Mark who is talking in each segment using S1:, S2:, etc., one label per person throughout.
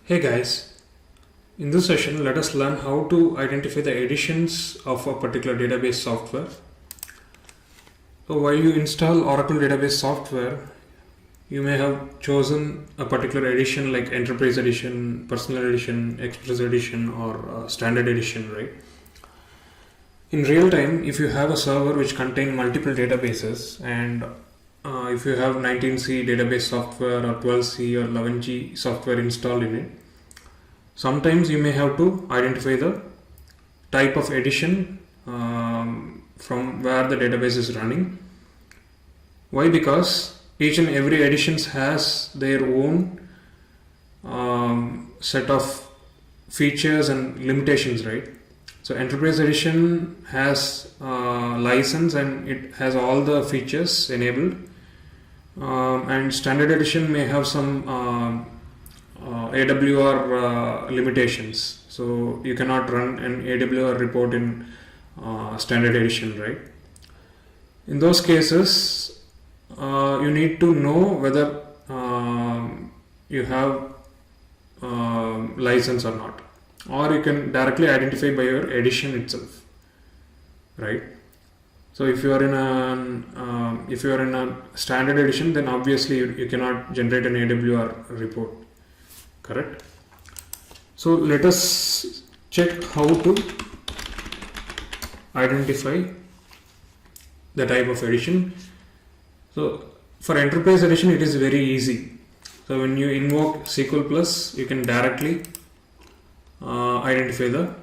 S1: Hey guys, in this session let us learn how to identify the editions of a particular database software. So while you install Oracle database software, you may have chosen a particular edition like Enterprise Edition, Personal Edition, Express Edition or Standard Edition, right? In real time, if you have a server which contains multiple databases and if you have 19C database software or 12C or 11G software installed in it, sometimes you may have to identify the type of edition from where the database is running. Why? Because each and every edition has their own set of features and limitations, right? So Enterprise Edition has license and it has all the features enabled, and Standard Edition may have some AWR limitations, so you cannot run an AWR report in Standard Edition, right? In those cases, you need to know whether you have license or not, or you can directly identify by your edition itself, right? So if you are in a standard edition, then obviously you cannot generate an AWR report, correct? So let us check how to identify the type of edition. So for Enterprise Edition, it is very easy. So when you invoke SQL Plus, you can directly identify the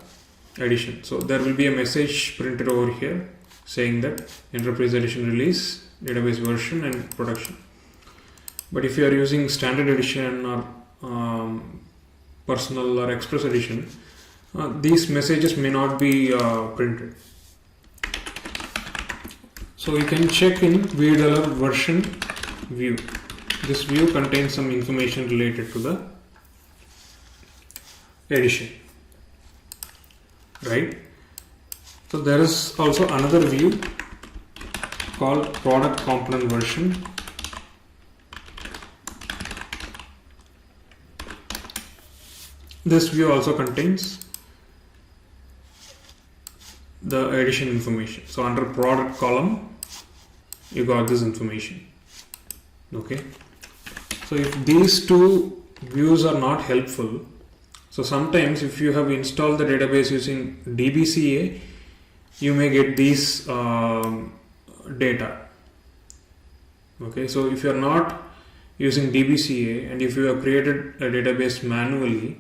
S1: edition. So there will be a message printed over here saying that Enterprise Edition release, database version and production. But if you are using Standard Edition or Personal or Express Edition, these messages may not be printed. So you can check in VDLR version view. This view contains some information related to the edition, right? So there is also another view called product component version. This view also contains the edition information. So under product column, you got this information. Okay. So if these two views are not helpful, so sometimes if you have installed the database using DBCA, you may get these data. Okay. So if you are not using DBCA and if you have created a database manually,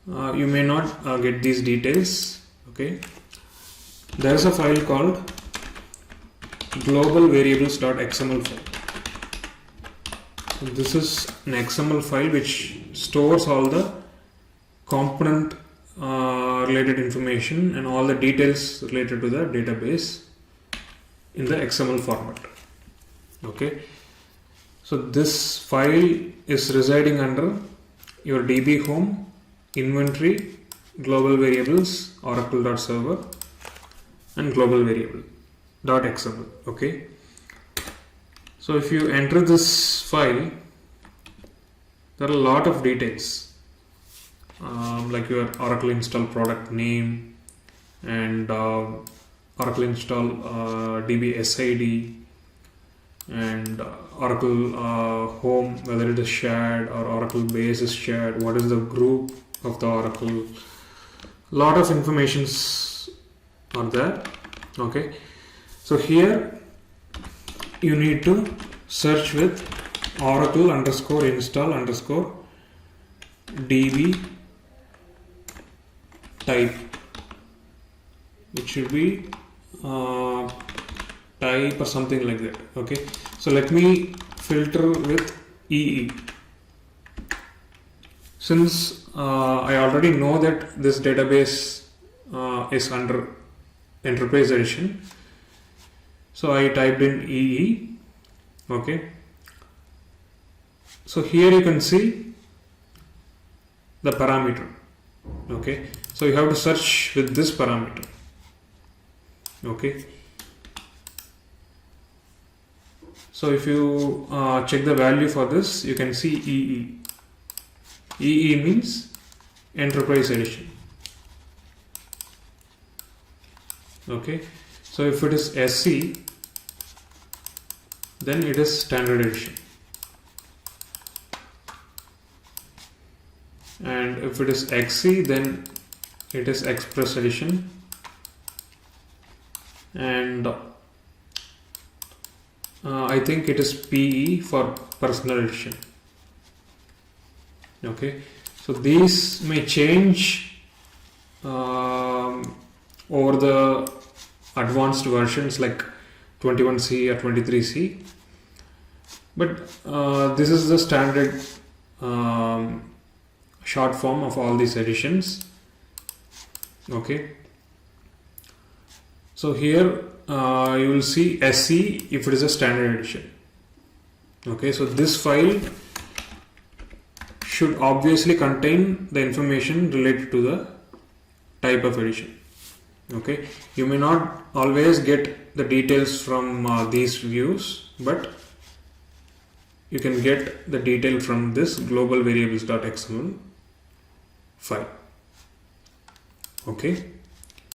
S1: you may not get these details. Okay. There is a file called global variables.xml file. So this is an XML file which stores all the component related information and all the details related to the database in the XML format. Okay. So this file is residing under your DB home, inventory, global variables, oracle.server and global variable.xml. Okay. So if you enter this file, there are a lot of details like your Oracle install product name and Oracle install DB SID and Oracle home, whether it is shared or Oracle base is shared, what is the group of the Oracle. Lot of informations are there. Okay. So here you need to search with Oracle _install _db type. It should be type or something like that. Okay. So let me filter with EE. Since I already know that this database is under Enterprise Edition, so I typed in EE. Okay. So here you can see the parameter. Okay. So you have to search with this parameter. Okay. So if you check the value for this, you can see EE. EE means enterprise edition. Okay, so if it is SC, then it is standard edition, and if it is XC, then it is express edition, and I think it is PE for personal edition. Okay, so these may change over the advanced versions like 21C or 23C, but this is the standard short form of all these editions. Okay, so here you will see SC if it is a standard edition. Okay, so this file should obviously contain the information related to the type of edition. Okay, you may not always get the details from these views, but you can get the detail from this global variables.xml file. Okay.